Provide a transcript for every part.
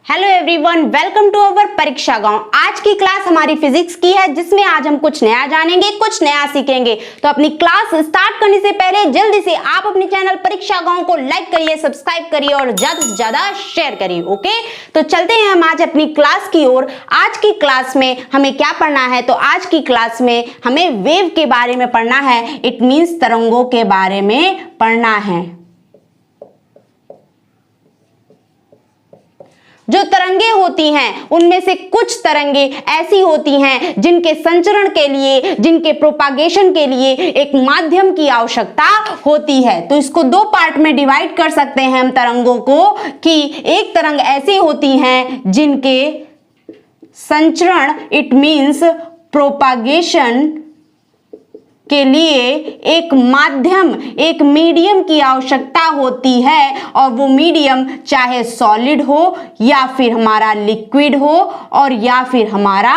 Hello everyone, welcome to our Pariksha Gaon. आज की class हमारी फिजिक्स की है, जिसमें आज हम कुछ नया जानेंगे, कुछ नया सीखेंगे। तो अपनी क्लास स्टार्ट करने से पहले जल्दी से आप अपने चैनल परीक्षा गांव को लाइक करिए, सब्सक्राइब करिए और ज्यादा से ज्यादा शेयर करिए। ओके, तो चलते हैं हम आज अपनी क्लास की ओर। आज की क्लास में हमें क्या पढ़ना है? तो आज की क्लास में हमें वेव के बारे में पढ़ना है। इट मीन्स तरंगों के बारे में पढ़ना है। जो तरंगे होती हैं उनमें से कुछ तरंगे ऐसी होती हैं जिनके संचरण के लिए, जिनके प्रोपागेशन के लिए एक माध्यम की आवश्यकता होती है। तो इसको दो पार्ट में डिवाइड कर सकते हैं हम तरंगों को, कि एक तरंग ऐसी होती हैं जिनके संचरण इट मींस प्रोपागेशन के लिए एक माध्यम, एक मीडियम की आवश्यकता होती है, और वो मीडियम चाहे सॉलिड हो या फिर हमारा लिक्विड हो और या फिर हमारा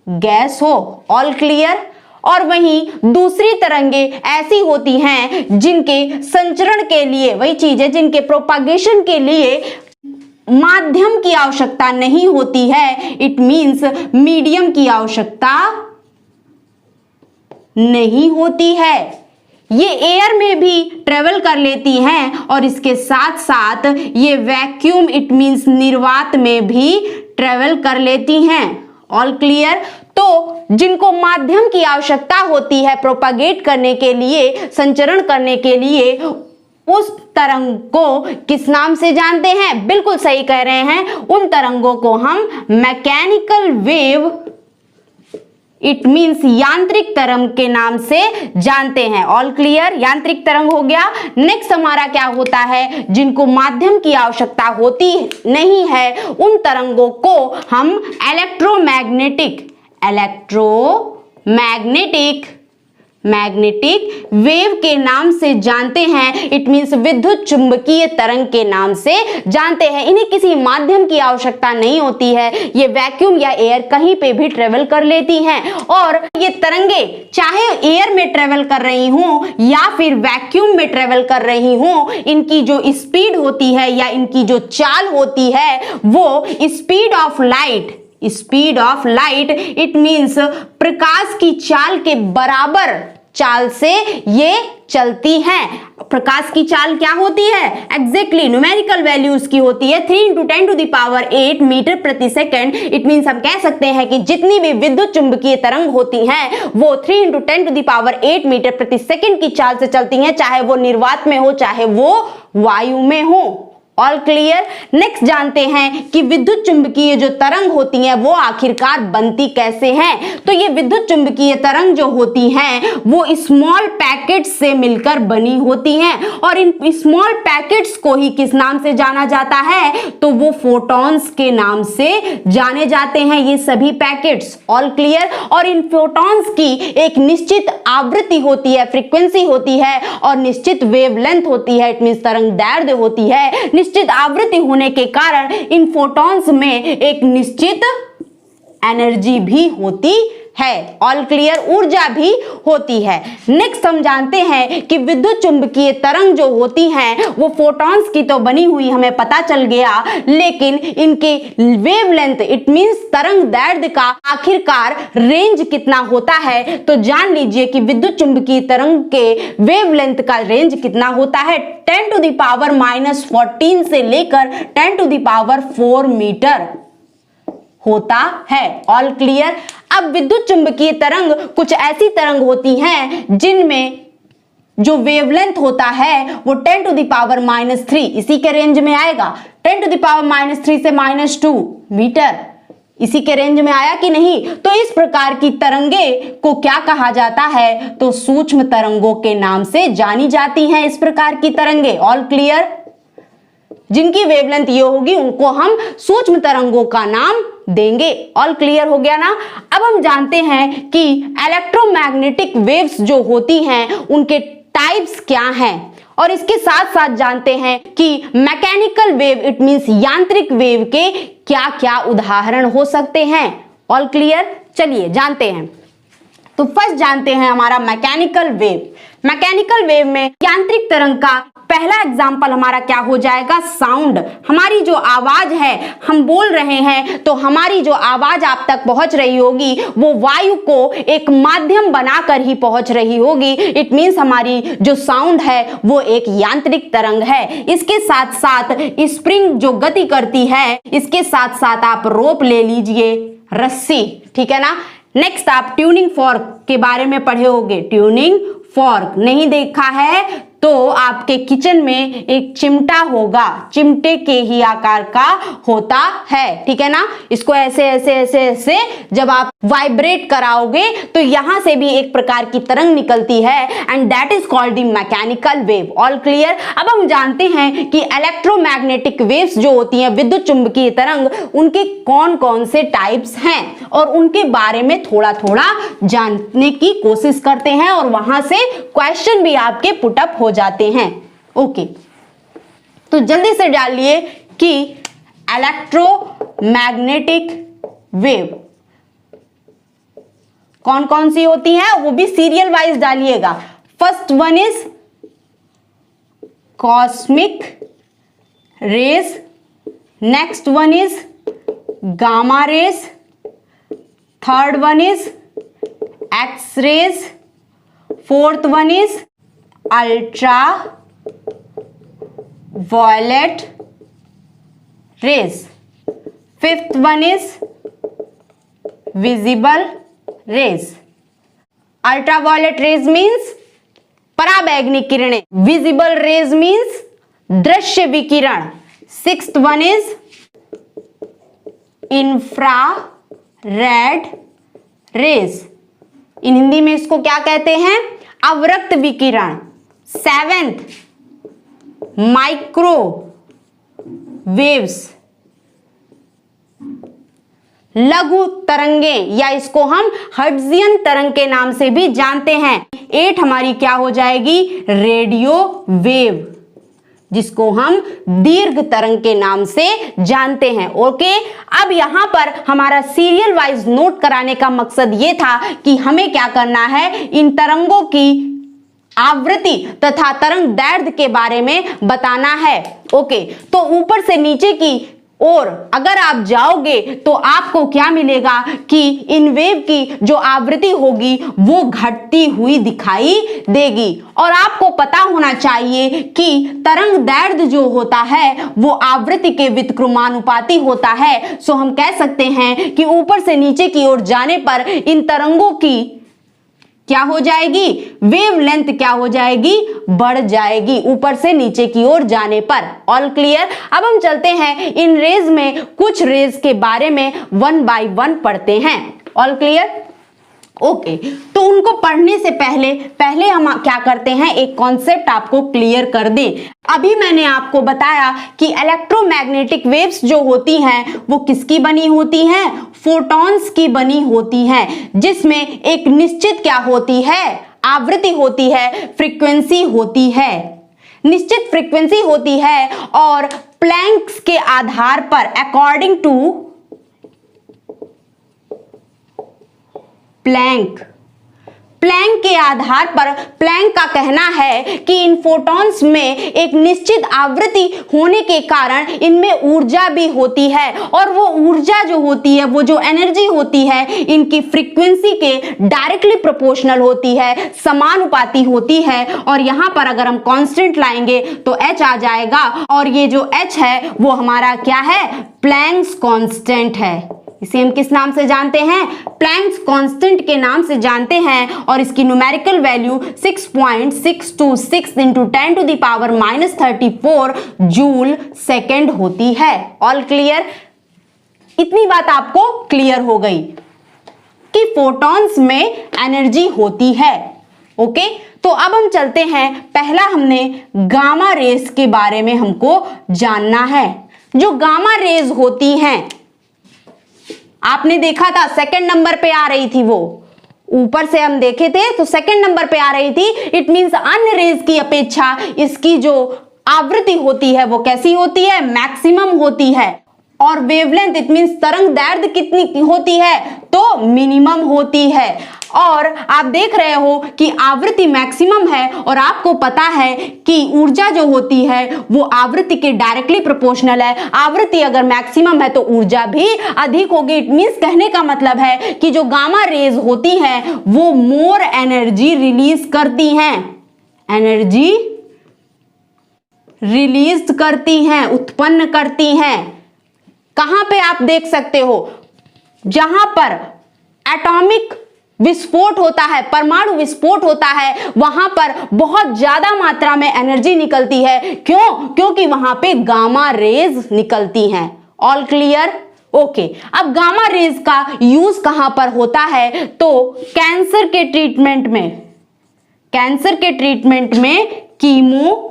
गैस हो। All clear? और वहीं दूसरी तरंगे ऐसी होती हैं जिनके संचरण के लिए, वही चीज है, जिनके प्रोपागेशन के लिए माध्यम की आवश्यकता नहीं होती है। इट मींस मीडियम की आवश्यकता नहीं होती है। ये एयर में भी ट्रेवल कर लेती हैं और इसके साथ साथ ये वैक्यूम इट मींस निर्वात में भी ट्रेवल कर लेती हैं। All clear? तो जिनको माध्यम की आवश्यकता होती है प्रोपागेट करने के लिए, संचरण करने के लिए, उस तरंग को किस नाम से जानते हैं? बिल्कुल सही कह रहे हैं, उन तरंगों को हम मैकेनिकल वेव इट मींस यांत्रिक तरंग के नाम से जानते हैं। All clear? यांत्रिक तरंग हो गया। नेक्स्ट हमारा क्या होता है? जिनको माध्यम की आवश्यकता होती नहीं है, उन तरंगों को हम मैग्नेटिक वेव के नाम से जानते हैं। इट मींस विद्युत चुंबकीय तरंग के नाम से जानते हैं। इन्हें किसी माध्यम की आवश्यकता नहीं होती है, ये वैक्यूम या एयर कहीं पे भी ट्रेवल कर लेती हैं। और ये तरंगे चाहे एयर में ट्रेवल कर रही हों या फिर वैक्यूम में ट्रेवल कर रही हों, इनकी जो स्पीड होती है या इनकी जो चाल होती है वो speed of light it means प्रकाश की चाल के बराबर चाल से ये चलती हैं। प्रकाश की चाल क्या होती है? एग्जैक्टली न्यूमेरिकल वैल्यू उसकी होती है 3 × 10⁸ मीटर प्रति सेकंड। इट मींस हम कह सकते हैं कि जितनी भी विद्युत चुंबकीय तरंग होती हैं वो 3 × 10⁸ मीटर प्रति सेकंड की चाल से चलती हैं, चाहे वो निर्वात में हो चाहे वो वायु में हो। All clear? नेक्स्ट जानते हैं कि विद्युत चुंबकीय जो तरंग होती हैं वो आखिरकार बनती कैसे हैं। तो ये विद्युत चुंबकीय तरंग जो होती हैं वो स्मॉल पैकेट्स से मिलकर बनी होती हैं, और इन स्मॉल पैकेट्स को ही किस नाम से जाना जाता है? तो वो फोटॉन्स के नाम से जाने जाते हैं ये सभी पैकेट्स। All clear? और इन फोटॉन्स की एक निश्चित आवृत्ति होती है, फ्रीक्वेंसी होती है, और निश्चित वेवलेंथ होती है। इट मींस तरंग दैर्ध्य होती है। निश्चित आवृत्ति होने के कारण इन फोटॉन्स में एक निश्चित एनर्जी भी होती है। All clear? ऊर्जा भी होती है। नेक्स्ट हम जानते हैं कि विद्युत चुंबकीय तरंग जो होती हैं वो फोटॉन्स की तो बनी हुई हमें पता चल गया, लेकिन इनके वेवलेंथ इट मींस तरंग दैर्ध्य का आखिरकार रेंज कितना होता है? तो जान लीजिए कि विद्युत चुंबकीय तरंग के वेवलेंथ का रेंज कितना होता है? 10⁻⁻14 से लेकर 10⁻4 मीटर होता है। All clear? अब विद्युत चुंबकीय तरंग कुछ ऐसी तरंग होती हैं जिनमें जो वेवलेंथ होता है वो 10⁻³ इसी के रेंज में आएगा। 10⁻³ से -2 मीटर इसी के रेंज में आया कि नहीं? तो इस प्रकार की तरंगे को क्या कहा जाता है? तो सूक्ष्म तरंगों के नाम से जानी जाती हैं इस प्रकार की तरंगे। All clear? जिनकी वेवलेंथ ये होगी उनको हम सूक्ष्म तरंगों का नाम देंगे। ऑल क्लियर हो गया ना? अब हम जानते हैं कि इलेक्ट्रोमैग्नेटिक वेव्स जो होती हैं उनके टाइप्स क्या हैं, और इसके साथ साथ जानते हैं कि मैकेनिकल वेव इट मींस यांत्रिक वेव के क्या क्या उदाहरण हो सकते हैं। All clear? चलिए जानते हैं। तो फर्स्ट जानते हैं हमारा मैकेनिकल वेव। मैकेनिकल वेव में यांत्रिक तरंग का पहला एग्जाम्पल हमारा क्या हो जाएगा, साउंड। हमारी जो आवाज है, हम बोल रहे हैं तो हमारी जो आवाज आप तक पहुंच रही होगी वो वायु को एक माध्यम बनाकर ही पहुंच रही होगी। इट मींस हमारी जो साउंड है वो एक यांत्रिक तरंग है। इसके साथ साथ स्प्रिंग जो गति करती है, इसके साथ साथ आप रोप ले लीजिए, रस्सी, ठीक है ना। नेक्स्ट आप ट्यूनिंग फॉर्क के बारे में पढ़े होंगे। ट्यूनिंग फॉर्क नहीं देखा है तो आपके किचन में एक चिमटा होगा, चिमटे के ही आकार का होता है, ठीक है ना। इसको ऐसे ऐसे ऐसे ऐसे जब आप वाइब्रेट कराओगे तो यहां से भी एक प्रकार की तरंग निकलती है and that is called the mechanical wave. All clear. अब हम जानते हैं कि इलेक्ट्रोमैग्नेटिक वेव्स जो होती हैं, विद्युत चुंबकीय तरंग, उनके कौन कौन से टाइप्स हैं और उनके बारे में थोड़ा थोड़ा जानने की कोशिश करते हैं और वहां से क्वेश्चन भी आपके पुटअप हो जाते हैं। ओके, तो जल्दी से डालिए कि इलेक्ट्रोमैग्नेटिक वेव कौन कौन सी होती हैं, वो भी सीरियल वाइज डालिएगा। First one is cosmic rays, next one is gamma rays, third one is X rays, fourth one is ultra violet rays, fifth one is visible rays. Ultra violet rays means पराबैंगनी किरणें, visible rays means दृश्य विकिरण। Sixth one is infrared rays, in Hindi में इसको क्या कहते हैं, अवरक्त विकिरण। सेवेंथ माइक्रो वेव्स, लघु तरंगे, या इसको हम हर्ट्जियन तरंग के नाम से भी जानते हैं। 8 हमारी क्या हो जाएगी, रेडियो वेव, जिसको हम दीर्घ तरंग के नाम से जानते हैं। ओके, अब यहां पर हमारा सीरियल वाइज नोट कराने का मकसद यह था कि हमें क्या करना है, इन तरंगों की आवृत्ति तथा तरंग दैर्ध्य के बारे में बताना है। ओके, तो ऊपर से नीचे की और अगर आप जाओगे तो आपको क्या मिलेगा कि इन वेव की जो आवृत्ति होगी वो घटती हुई दिखाई देगी। और आपको पता होना चाहिए कि तरंग दैर्ध्य जो होता है वो आवृत्ति के व्युत्क्रमानुपाती होता है। सो हम कह सकते हैं कि ऊपर से नीचे की ओर जाने पर इन तरंगों की क्या हो जाएगी, वेव लेंथ क्या हो जाएगी, बढ़ जाएगी ऊपर से नीचे की ओर जाने पर। All clear. अब हम चलते हैं इन रेज में कुछ रेज के बारे में 1 बाय 1 पढ़ते हैं। All clear. ओके, तो उनको पढ़ने से पहले हम क्या करते हैं, एक कॉन्सेप्ट आपको क्लियर कर दें। अभी मैंने आपको बताया कि इलेक्ट्रोमैग्नेटिक वेव्स जो होती हैं वो किसकी बनी होती हैं, फोटॉन्स की बनी होती हैं, जिसमें एक निश्चित क्या होती है, आवृत्ति होती है, फ्रीक्वेंसी होती है, निश्चित फ्रीक्वेंसी होती है। और प्लैंक्स के आधार पर, अकॉर्डिंग टू प्लैंक के आधार पर प्लैंक का कहना है कि इन फोटॉन्स में एक निश्चित आवृत्ति होने के कारण इनमें ऊर्जा भी होती है और वो ऊर्जा जो होती है, वो जो एनर्जी होती है, इनकी फ्रीक्वेंसी के डायरेक्टली प्रोपोर्शनल होती है, समानुपाती होती है। और यहां पर अगर हम कांस्टेंट लाएंगे तो h आ जाएगा और ये जो h है वो हमारा क्या है, प्लैंक्स कांस्टेंट है। इसे हम किस नाम से जानते हैं, प्लैंक्स कांस्टेंट के नाम से जानते हैं। और इसकी न्यूमेरिकल वैल्यू 6.626 × 10⁻³ जूल सेकेंड होती है। All clear. इतनी बात आपको क्लियर हो गई कि फोटॉन्स में एनर्जी होती है। ओके, तो अब हम चलते हैं, पहला हमने गामा रेज के बारे में हमको जानना है। जो गामा रेज होती हैं, आपने देखा था सेकंड नंबर पे आ रही थी, वो ऊपर से हम देखे थे तो सेकंड नंबर पे आ रही थी। इट मींस अन्य रेज की अपेक्षा इसकी जो आवृत्ति होती है वो कैसी होती है, मैक्सिमम होती है। और वेवलेंथ इट मींस तरंग दैर्घ्य कितनी होती है, तो मिनिमम होती है। और आप देख रहे हो कि आवृत्ति मैक्सिमम है और आपको पता है कि ऊर्जा जो होती है वो आवृत्ति के डायरेक्टली प्रोपोर्शनल है। आवृत्ति अगर मैक्सिमम है तो ऊर्जा भी अधिक होगी। इट मींस कहने का मतलब है कि जो गामा रेज होती हैं वो मोर एनर्जी रिलीज करती हैं, एनर्जी रिलीज करती हैं, उत्पन्न करती हैं। कहां पे आप देख सकते हो, जहां पर एटॉमिक विस्फोट होता है, परमाणु विस्फोट होता है, वहां पर बहुत ज्यादा मात्रा में एनर्जी निकलती है। क्यों? क्योंकि वहां पे गामा रेज निकलती हैं। All clear? ओके। अब गामा रेज का यूज कहां पर होता है, तो कैंसर के ट्रीटमेंट में, कैंसर के ट्रीटमेंट में कीमोथेरेपी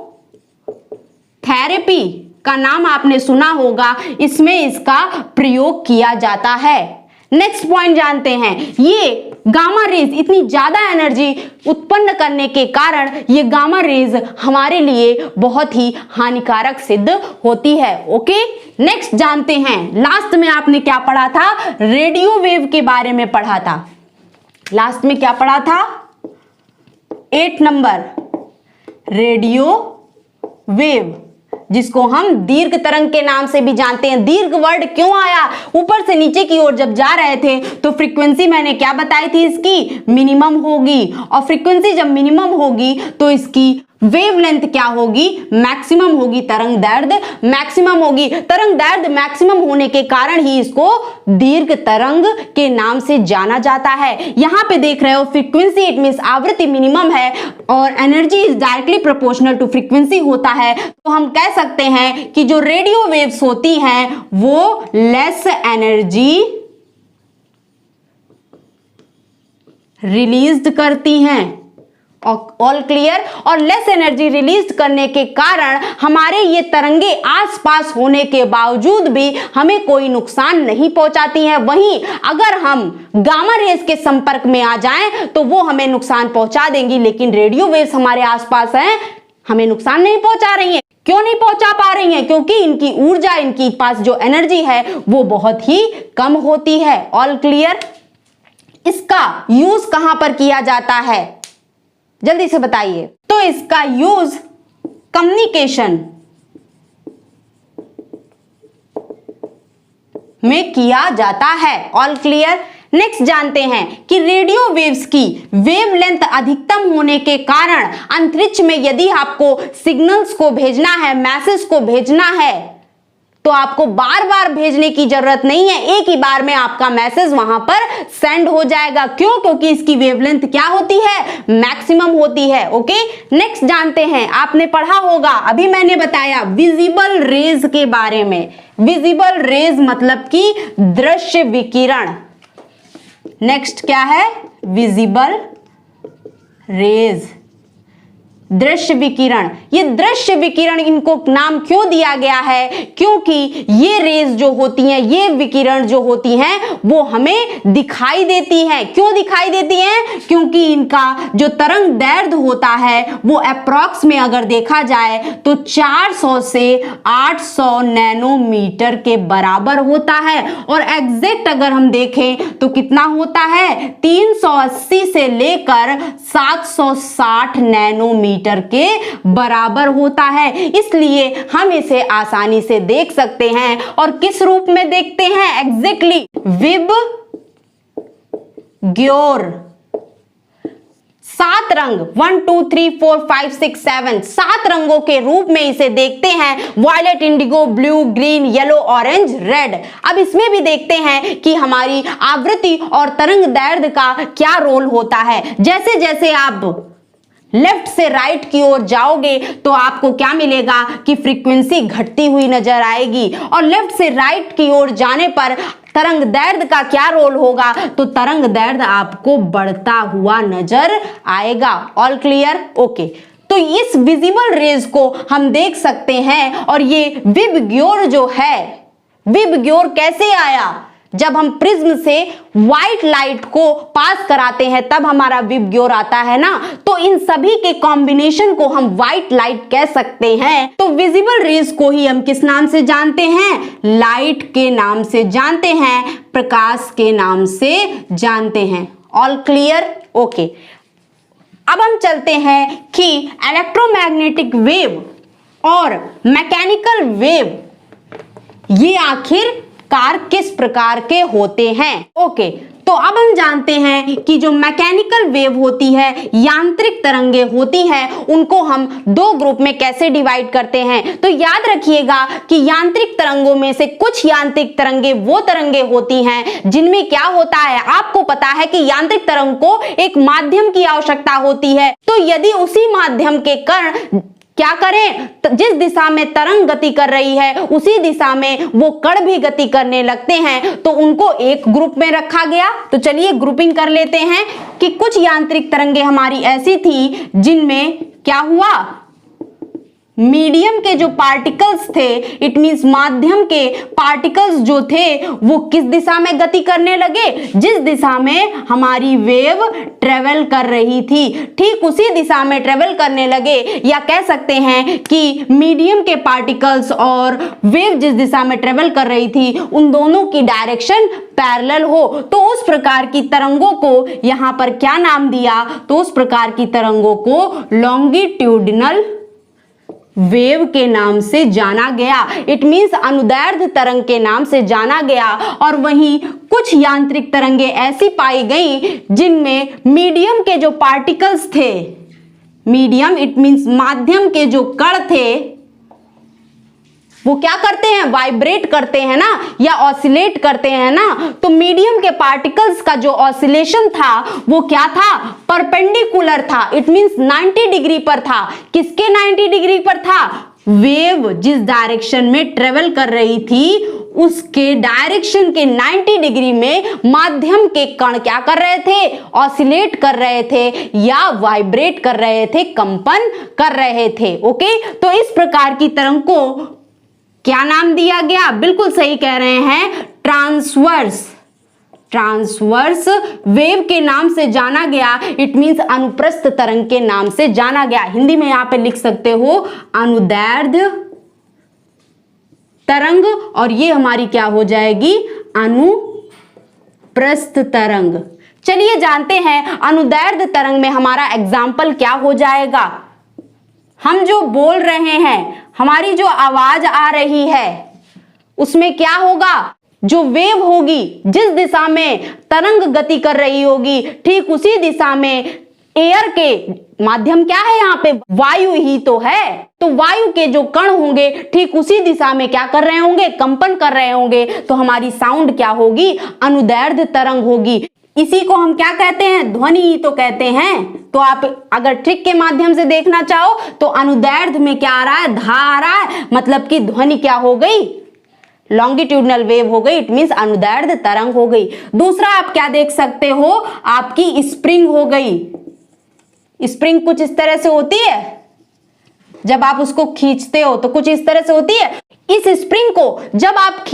का नाम आपने सुना होगा, इसमें इसका प्रयोग किया जाता है। नेक्स्ट पॉइंट जानते हैं, ये गामा रेज इतनी ज्यादा एनर्जी उत्पन्न करने के कारण ये गामा रेज हमारे लिए बहुत ही हानिकारक सिद्ध होती है। ओके, नेक्स्ट जानते हैं, लास्ट में आपने क्या पढ़ा था, रेडियो वेव के बारे में पढ़ा था। लास्ट में क्या पढ़ा था, 8 नंबर, रेडियो वेव, जिसको हम दीर्घ तरंग के नाम से भी जानते हैं। दीर्घ वर्ड क्यों आया, ऊपर से नीचे की ओर जब जा रहे थे तो फ्रीक्वेंसी मैंने क्या बताई थी, इसकी मिनिमम होगी, और फ्रीक्वेंसी जब मिनिमम होगी तो इसकी वेवलेंथ क्या होगी, मैक्सिमम होगी, तरंग दैर्घ्य मैक्सिमम होगी। तरंग दैर्घ्य मैक्सिमम होने के कारण ही इसको दीर्घ तरंग के नाम से जाना जाता है। यहां पे देख रहे हो फ्रीक्वेंसी इट मींस आवृत्ति मिनिमम है और energy is directly proportional to frequency होता है, तो हम कह सकते हैं कि जो रेडियो वेव्स होती हैं वो लेस एनर्जी रिलीज करती हैं। All clear? और लेस एनर्जी रिलीज करने के कारण हमारे ये तरंगे आसपास होने के बावजूद भी हमें कोई नुकसान नहीं पहुंचाती हैं। वहीं अगर हम गामा रेज के संपर्क में आ जाएं तो वो हमें नुकसान पहुंचा देंगी, लेकिन रेडियो वेव्स हमारे आसपास हैं, हमें नुकसान नहीं पहुंचा रही हैं। क्यों नहीं पहुंचा पा रही हैं? क्योंकि इनकी ऊर्जा, इनकी पास जो एनर्जी है वो बहुत ही कम होती है। All clear? इसका यूज कहां पर किया जाता है, जल्दी से बताइए। तो इसका यूज कम्युनिकेशन में किया जाता है। All clear? नेक्स्ट जानते हैं कि रेडियो वेव्स की वेवलेंथ अधिकतम होने के कारण अंतरिक्ष में यदि आपको सिग्नल्स को भेजना है, मैसेज को भेजना है, तो आपको बार बार भेजने की जरूरत नहीं है, एक ही बार में आपका मैसेज वहां पर सेंड हो जाएगा। क्यों? क्योंकि इसकी वेवलेंथ क्या होती है, मैक्सिमम होती है। ओके, नेक्स्ट जानते हैं, आपने पढ़ा होगा, अभी मैंने बताया विजिबल रेज के बारे में। विजिबल रेज मतलब कि दृश्य विकिरण। नेक्स्ट क्या है, विजिबल रेज, दृश्य विकिरण। ये दृश्य विकिरण, इनको नाम क्यों दिया गया है, क्योंकि ये रेज जो होती हैं, ये विकिरण जो होती हैं वो हमें दिखाई देती हैं। क्यों दिखाई देती हैं? क्योंकि इनका जो तरंग दैर्घ्य होता है वो अप्रॉक्स में अगर देखा जाए तो 400 से 800 नैनोमीटर के बराबर होता है, और एग्जैक्ट अगर हम देखें तो कितना होता है, 380 से लेकर 760 नैनोमीटर के बराबर होता है। इसलिए हम इसे आसानी से देख सकते हैं। और किस रूप में देखते हैं, एग्जैक्टली विबग्योर। 7 रंग 1 2 3 4 5 6 7 7 रंगों के रूप में इसे देखते हैं, violet, indigo, blue, green, yellow, orange, red. अब इसमें भी देखते हैं कि हमारी आवृत्ति और तरंग दैर्घ्य का क्या रोल होता है। जैसे जैसे आप लेफ्ट से राइट की ओर जाओगे तो आपको क्या मिलेगा कि फ्रीक्वेंसी घटती हुई नजर आएगी, और लेफ्ट से राइट की ओर जाने पर तरंग दैर्घ्य का क्या रोल होगा, तो तरंग दैर्घ्य आपको बढ़ता हुआ नजर आएगा। All clear? ओके, तो इस विजिबल रेज को हम देख सकते हैं। और ये विबग्योर जो है, विबग्योर कैसे आया, जब हम प्रिज्म से व्हाइट लाइट को पास कराते हैं तब हमारा विबग्योर आता है ना, तो इन सभी के कॉम्बिनेशन को हम व्हाइट लाइट कह सकते हैं। तो विजिबल रेज को ही हम किस नाम से जानते हैं? लाइट के नाम से जानते हैं, प्रकाश के नाम से जानते हैं। All clear? ओके। अब हम चलते हैं कि इलेक्ट्रोमैग्नेटिक वेव और मैकेनिकल वेव ये आखिरकार किस प्रकार के होते हैं। ओके, तो अब हम जानते हैं कि जो मैकेनिकल वेव होती है, यांत्रिक तरंगे होती हैं, उनको हम दो ग्रुप में कैसे डिवाइड करते हैं। तो याद रखिएगा कि यांत्रिक तरंगों में से कुछ यांत्रिक तरंगे वो तरंगे होती हैं जिनमें क्या होता है, आपको पता है कि यांत्रिक तरंग को एक माध्यम की आवश्यकता होती है। तो यदि उसी माध्यम के कण क्या करें, जिस दिशा में तरंग गति कर रही है उसी दिशा में वो कण भी गति करने लगते हैं, तो उनको एक ग्रुप में रखा गया। तो चलिए ग्रुपिंग कर लेते हैं कि कुछ यांत्रिक तरंगे हमारी ऐसी थी जिनमें क्या हुआ, मीडियम के जो पार्टिकल्स थे, इट मींस माध्यम के पार्टिकल्स जो थे वो किस दिशा में गति करने लगे, जिस दिशा में हमारी वेव ट्रेवल कर रही थी, ठीक उसी दिशा में ट्रेवल करने लगे। या कह सकते हैं कि मीडियम के पार्टिकल्स और वेव जिस दिशा में ट्रेवल कर रही थी उन दोनों की डायरेक्शन पैरेलल हो, तो उस प्रकार की तरंगों को यहां पर क्या नाम दिया, तो उस प्रकार की तरंगों को लॉन्गिट्यूडिनल वेव के नाम से जाना गया। इट मींस अनुदैर्ध्य तरंग के नाम से जाना गया। और वहीं कुछ यांत्रिक तरंगे ऐसी पाई गई जिनमें मीडियम के जो पार्टिकल्स थे, मीडियम इट मींस माध्यम के जो कण थे, वो क्या करते हैं, वाइब्रेट करते हैं ना, या ऑसिलेट करते हैं ना। तो मीडियम के पार्टिकल्स का जो ऑसिलेशन था वो क्या था, परपेंडिकुलर था। इट मींस 90 डिग्री पर था। किसके 90 डिग्री पर था, वेव जिस डायरेक्शन में ट्रेवल कर रही थी उसके डायरेक्शन के 90 डिग्री में माध्यम के कण क्या कर रहे थे, ऑसिलेट कर रहे थे या वाइब्रेट कर रहे थे, कंपन कर रहे थे। ओके, तो इस प्रकार की तरंग को क्या नाम दिया गया, बिल्कुल सही कह रहे हैं, ट्रांसवर्स। ट्रांसवर्स वेव के नाम से जाना गया। इट मींस अनुप्रस्थ तरंग के नाम से जाना गया। हिंदी में यहां पे लिख सकते हो अनुदैर्ध्य तरंग, और ये हमारी क्या हो जाएगी, अनुप्रस्थ तरंग। चलिए जानते हैं अनुदैर्ध्य तरंग में हमारा एग्जाम्पल क्या हो जाएगा। हम जो बोल रहे हैं, हमारी जो आवाज आ रही है उसमें क्या होगा, जो वेव होगी जिस दिशा में तरंग गति कर रही होगी ठीक उसी दिशा में एयर के माध्यम क्या है, यहाँ पे वायु ही तो है, तो वायु के जो कण होंगे ठीक उसी दिशा में क्या कर रहे होंगे, कंपन कर रहे होंगे। तो हमारी साउंड क्या होगी, अनुदैर्ध्य तरंग होगी। इसी को हम क्या कहते हैं, ध्वनि ही तो कहते हैं। तो आप अगर ट्रिक के माध्यम से देखना चाहो तो अनुदैर्ध्य में क्या आ रहा है, धा आ रहा है, मतलब कि ध्वनि क्या हो गई, लॉन्गिट्यूडनल वेव हो गई। इट मींस अनुदैर्ध्य तरंग हो गई। दूसरा आप क्या देख सकते हो, आपकी स्प्रिंग हो गई। स्प्रिंग कुछ इस तरह से होती है, जब आप उसको खींचते हो तो कुछ इस तरह से होती है। इस स्प्रिंग को जब आप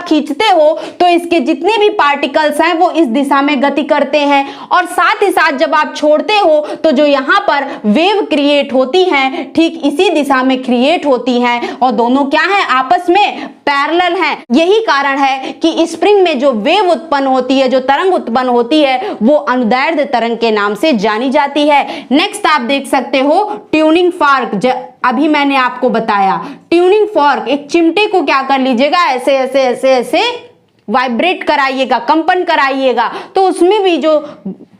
खींचते हो तो इसके जितने भी पार्टिकल्स हैं वो इस दिशा में गति करते हैं, और साथ ही साथ जब आप छोड़ते हो तो जो यहाँ पर वेव क्रिएट होती हैं ठीक इसी दिशा में क्रिएट होती हैं, और दोनों क्या हैं, आपस में पैरेलल हैं। यही कारण है कि स्प्रिंग में जो वेव उत्पन्न होती है, जो तरंग उत्पन्न होती है, वो अनुदैर्ध्य तरंग के नाम से जानी जाती है। नेक्स्ट आप देख सकते हो ट्यूनिंग फॉर्क। अभी मैंने आपको बताया ट्यूनिंग फॉर्क, एक चिमटे को क्या कर लीजिएगा, ऐसे ऐसे ऐसे ऐसे वाइब्रेट कराइएगा, कंपन कराइएगा, तो उसमें भी जो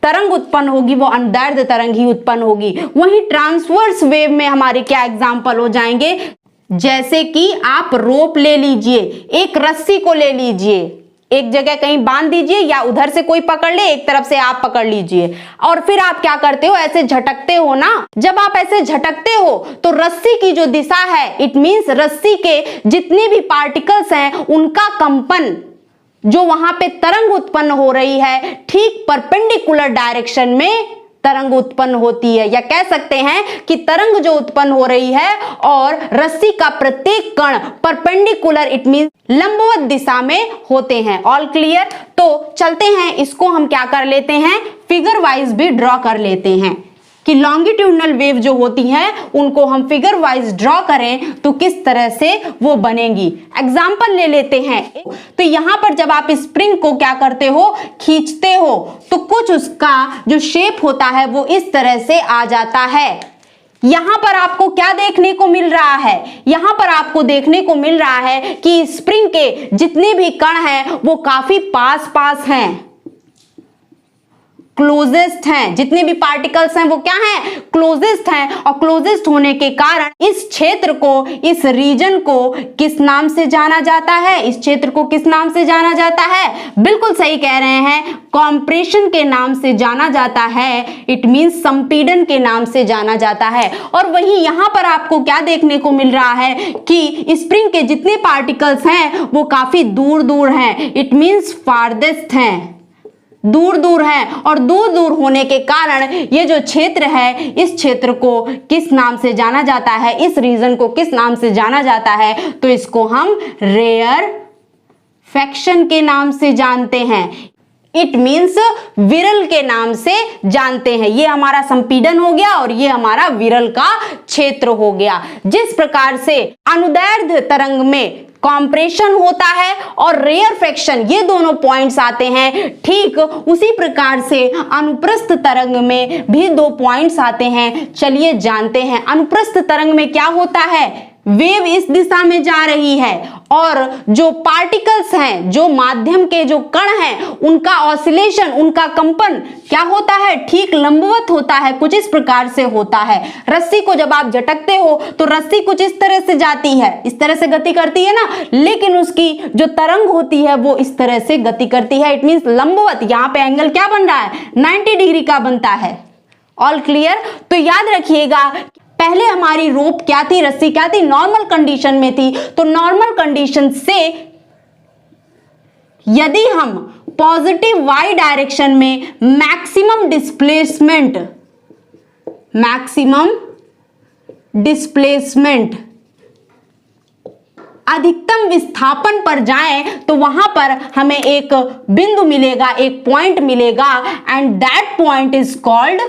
तरंग उत्पन्न होगी वो अनुदैर्ध्य तरंग ही उत्पन्न होगी। वहीं ट्रांसवर्स वेव में हमारे क्या एग्जाम्पल हो जाएंगे, जैसे कि आप रोप ले लीजिए, एक रस्सी को ले लीजिए, एक जगह कहीं बांध दीजिए या उधर से कोई पकड़ ले, एक तरफ से आप पकड़ लीजिए, और फिर आप क्या करते हो, ऐसे झटकते हो ना। जब आप ऐसे झटकते हो तो रस्सी की जो दिशा है, इट मींस रस्सी के जितने भी पार्टिकल्स हैं उनका कंपन, जो वहां पे तरंग उत्पन्न हो रही है ठीक परपेंडिकुलर डायरेक्शन में तरंग उत्पन्न होती है, या कह सकते हैं कि तरंग जो उत्पन्न हो रही है और रस्सी का प्रत्येक कण परपेंडिकुलर इट मीन लंबवत दिशा में होते हैं। All clear? तो चलते हैं, इसको हम क्या कर लेते हैं, फिगर वाइज भी ड्रॉ कर लेते हैं कि लॉन्गिट्यूडनल वेव जो होती हैं उनको हम फिगर वाइज ड्रॉ करें तो किस तरह से वो बनेंगी। एग्जाम्पल ले लेते हैं। तो यहां पर जब आप स्प्रिंग को क्या करते हो, खींचते हो, तो कुछ उसका जो शेप होता है वो इस तरह से आ जाता है। यहां पर आपको क्या देखने को मिल रहा है, यहां पर आपको देखने को मिल रहा है कि स्प्रिंग के जितने भी कण हैं वो काफी पास पास हैं, क्लोजेस्ट हैं। जितने भी पार्टिकल्स हैं वो क्या हैं, क्लोजेस्ट हैं। और क्लोजेस्ट होने के कारण इस क्षेत्र को, इस रीजन को किस नाम से जाना जाता है, इस क्षेत्र को किस नाम से जाना जाता है, बिल्कुल सही कह रहे हैं, कॉम्प्रेशन के नाम से जाना जाता है। इट मींस संपीड़न के नाम से जाना जाता है। और वहीं यहां पर आपको क्या देखने को मिल रहा है कि स्प्रिंग के जितने पार्टिकल्स हैं वो काफी दूर दूर हैं, इट मींस फारदेस्ट हैं, दूर दूर है। और दूर दूर होने के कारण ये जो क्षेत्र है, इस क्षेत्र को किस नाम से जाना जाता है, इस रीजन को किस नाम से जाना जाता है, तो इसको हम रेयरफैक्शन के नाम से जानते हैं। इट मीन्स विरल के नाम से जानते हैं। ये हमारा संपीड़न हो गया और ये हमारा विरल का क्षेत्र हो गया। जिस प्रकार से अनुदैर्ध्य तरंग में कॉम्प्रेशन होता है और रेयरफैक्शन, ये दोनों पॉइंट्स आते हैं, ठीक उसी प्रकार से अनुप्रस्थ तरंग में भी 2 पॉइंट्स आते हैं। चलिए जानते हैं। अनुप्रस्थ तरंग में क्या होता है, वेव इस दिशा में जा रही है और जो पार्टिकल्स हैं, जो माध्यम के जो कण हैं, उनका ऑसिलेशन, उनका कंपन क्या होता है, ठीक लंबवत होता है, कुछ इस प्रकार से होता है। रस्सी को जब आप झटकते हो तो रस्सी कुछ इस तरह से जाती है, इस तरह से गति करती है ना, लेकिन उसकी जो तरंग होती है वो इस तरह से गति करती है। इट मींस लंबवत। यहाँ पे एंगल क्या बन रहा है, 90 डिग्री का बनता है। All clear? तो याद रखिएगा, पहले हमारी रोप क्या थी, रस्सी क्या थी, नॉर्मल कंडीशन में थी। तो नॉर्मल कंडीशन से यदि हम पॉजिटिव वाई डायरेक्शन में मैक्सिमम डिस्प्लेसमेंट अधिकतम विस्थापन पर जाएं तो वहां पर हमें एक बिंदु मिलेगा, एक पॉइंट मिलेगा, and that point is called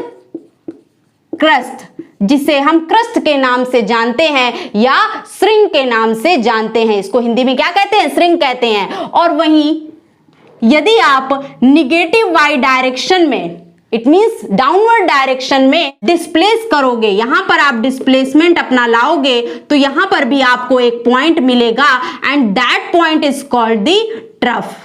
crust, जिसे हम क्रस्ट के नाम से जानते हैं या श्रिंग के नाम से जानते हैं। इसको हिंदी में क्या कहते हैं, श्रिंग कहते हैं। और वहीं यदि आप निगेटिव वाई डायरेक्शन में, इट मींस डाउनवर्ड डायरेक्शन में डिस्प्लेस करोगे, यहां पर आप डिस्प्लेसमेंट अपना लाओगे, तो यहां पर भी आपको एक पॉइंट मिलेगा and that point is called the trough.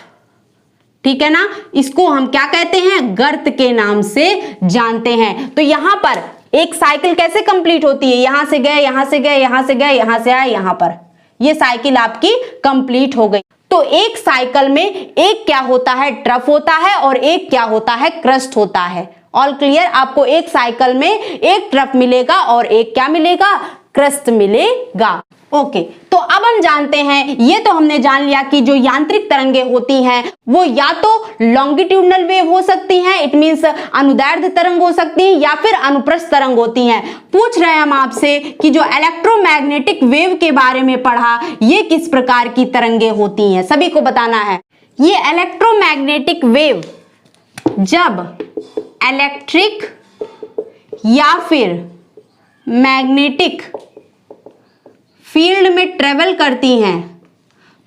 ठीक है ना, इसको हम क्या कहते हैं, गर्त के नाम से जानते हैं। तो यहां पर एक साइकिल कैसे कंप्लीट होती है, यहां से गए, यहां से गए, यहां से गए, यहां से आए, यहां पर ये साइकिल आपकी कंप्लीट हो गई। तो एक साइकिल में एक क्या होता है, ट्रफ होता है, और एक क्या होता है, क्रस्ट होता है। All clear? आपको एक साइकिल में एक ट्रफ मिलेगा और एक क्या मिलेगा, क्रस्ट मिलेगा। ओके, तो अब हम जानते हैं, ये तो हमने जान लिया कि जो यांत्रिक तरंगे होती हैं वो या तो लॉन्गिट्यूडनल वेव हो सकती हैं, इट मींस अनुदैर्ध्य तरंग हो सकती हैं, या फिर अनुप्रस्थ तरंग होती हैं। पूछ रहे हैं हम आपसे कि जो इलेक्ट्रोमैग्नेटिक वेव के बारे में पढ़ा, ये किस प्रकार की तरंगे होती हैं, सभी को बताना है। ये इलेक्ट्रोमैग्नेटिक वेव जब इलेक्ट्रिक या फिर मैग्नेटिक फील्ड में ट्रेवल करती हैं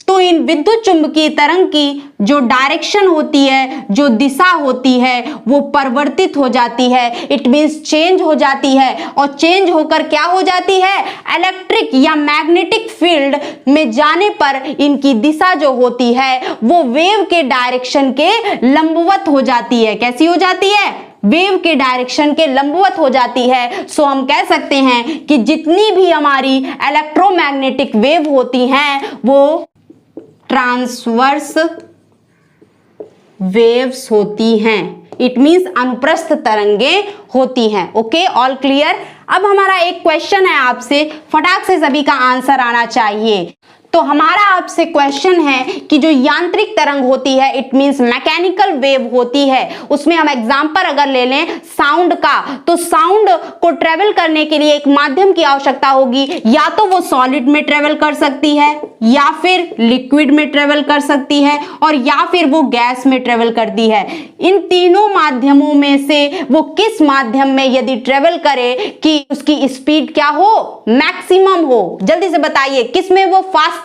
तो इन विद्युत चुंबकीय तरंग की जो डायरेक्शन होती है, जो दिशा होती है, वो परिवर्तित हो जाती है। इट मींस चेंज हो जाती है, और चेंज होकर क्या हो जाती है, इलेक्ट्रिक या मैग्नेटिक फील्ड में जाने पर इनकी दिशा जो होती है वो वेव के डायरेक्शन के लंबवत हो जाती है। कैसी हो जाती है, वेव के डायरेक्शन के लंबवत हो जाती है। सो हम कह सकते हैं कि जितनी भी हमारी इलेक्ट्रोमैग्नेटिक वेव होती हैं वो ट्रांसवर्स वेव्स होती हैं। इट मींस अनुप्रस्थ तरंगे होती हैं। Okay, all clear? अब हमारा एक क्वेश्चन है आपसे, फटाक से सभी का आंसर आना चाहिए। तो हमारा आपसे क्वेश्चन है कि जो यांत्रिक तरंग होती है, इट मींस मैकेनिकल वेव होती है, उसमें हम एग्जांपल अगर ले लें साउंड का, तो साउंड को ट्रेवल करने के लिए एक माध्यम की आवश्यकता होगी, या तो वो सॉलिड में ट्रेवल कर सकती है, या फिर लिक्विड में ट्रेवल कर सकती है, और या फिर वो गैस में ट्रेवल करती है। इन तीनों माध्यमों में से वो किस माध्यम में यदि ट्रेवल करे कि उसकी स्पीड क्या हो, मैक्सिमम हो, जल्दी से बताइए किस में वो फास्ट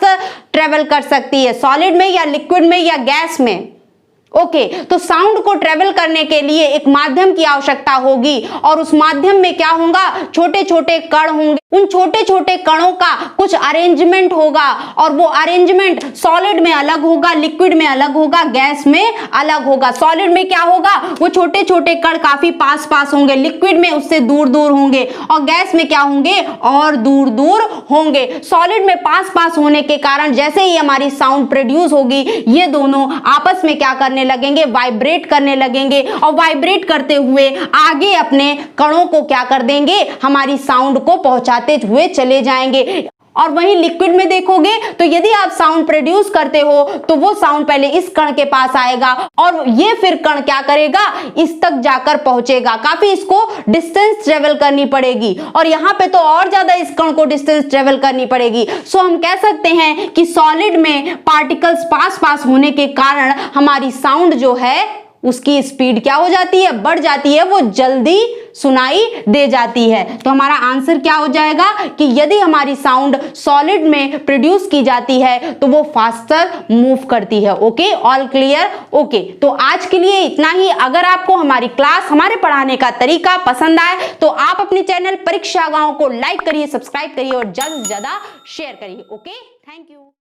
ट्रेवल कर सकती है, सॉलिड में या लिक्विड में या गैस में? ओके, तो साउंड को ट्रेवल करने के लिए एक माध्यम की आवश्यकता होगी, और उस माध्यम में क्या होगा, छोटे छोटे कण होंगे। उन छोटे छोटे कणों का कुछ अरेंजमेंट होगा, और वो अरेंजमेंट सॉलिड में अलग होगा, लिक्विड में अलग होगा, गैस में अलग होगा। सॉलिड में क्या होगा, वो छोटे छोटे कण काफी पास पास होंगे, लिक्विड में उससे दूर दूर होंगे, और गैस में क्या होंगे, और दूर दूर होंगे। सॉलिड में पास पास होने के कारण जैसे ही हमारी साउंड प्रोड्यूस होगी, ये दोनों आपस में क्या करने लगेंगे, वाइब्रेट करने लगेंगे, और वाइब्रेट करते हुए आगे अपने कणों को क्या कर देंगे, हमारी साउंड को पहुंचाते हुए चले जाएंगे। और वहीं लिक्विड में देखोगे तो यदि आप साउंड प्रोड्यूस करते हो तो वो साउंड पहले इस कण के पास आएगा, और ये फिर कण क्या करेगा, इस तक जाकर पहुंचेगा। काफी इसको डिस्टेंस ट्रेवल करनी पड़ेगी, और यहाँ पे तो और ज्यादा इस कण को डिस्टेंस ट्रेवल करनी पड़ेगी। सो हम कह सकते हैं कि सॉलिड में पार्टिकल्स पास पास होने के कारण हमारी साउंड जो है उसकी स्पीड क्या हो जाती है, बढ़ जाती है, वो जल्दी सुनाई दे जाती है। तो हमारा आंसर क्या हो जाएगा कि यदि हमारी साउंड सॉलिड में प्रोड्यूस की जाती है तो वो फास्टर मूव करती है। Okay, all clear? ओके, तो आज के लिए इतना ही। अगर आपको हमारी क्लास, हमारे पढ़ाने का तरीका पसंद आए तो आप अपने चैनल परीक्षा गांव को लाइक करिए, सब्सक्राइब करिए और ज्यादा से ज्यादा शेयर करिए। Okay, thank you.